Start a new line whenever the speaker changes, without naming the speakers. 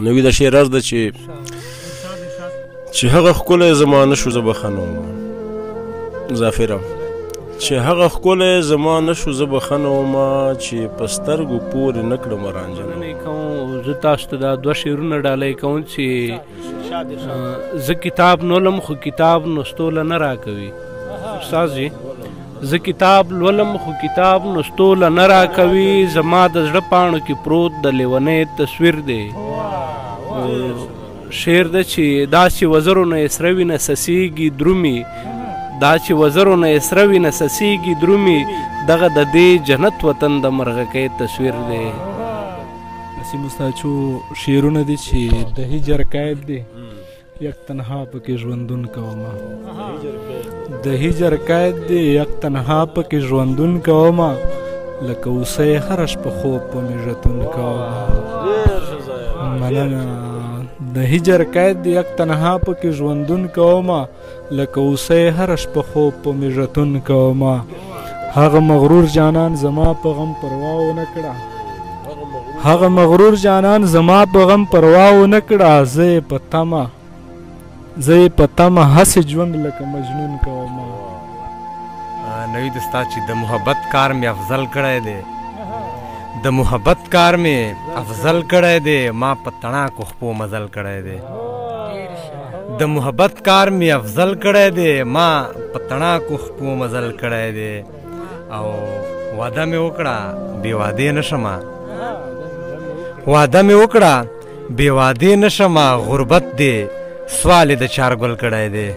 نوی د شعر عرض ده چې هغه ښکلی زما نه شو زه بخښنه ومه ظافره چې هغه ښکلی زما نه شو زه بخښنه ومه چې په سترګو پورې نه کړم رانجه
زه تاسو ته دا دوه شعرونه ډالۍ کوم چې زه کتاب نولم خو کتاب لوستوله نه راکوي استاد جي زه کتاب لولم خو کتاب لوستوله نه راکوي زما د زړه پاڼو کې پروت د لیونی تصویر دی شعر ده چې داسې وزرو نه یې سره وینه سسیږي درومي دا چې وزرو نه یې سره وینه سسیږي درومي دغه د دې جنت وطن د مرغکۍ تصویر دی
نسیم استاد چو شعرونه دي چې د هجر قید دی یک تنها پکې ژوندون کومه د هجر قید دی یک تنها پکې ژوندون کومه لکه اوسۍ هره شپه خوب په مې ژتون کومه مننه د هجر قید دی یک تنها پکې ژوندون کومه لکه اوسۍ هره شپه خوب په مې ژتون کومه هغه مغرور جانان زما په غم پروا ونه کړه هغه مغرور جانان زما په غم پروا ونه کړه زه یې په تمه هسې ژوند لکه مجنون کومه
نوید استاد چې د محبت کار مې افضل کړی دی د محبت کار مې افضل کړی دی ما په تڼاکو خپو مزل کړی دی د محبت کار مې افضل کړی دی ما په تڼاکو خپو مزل کړی دی او واده مې وکړه بې وادې نه شمه واده مې وکړه بې وادې نه شمه غربت دی سوال د چارګل کړی دی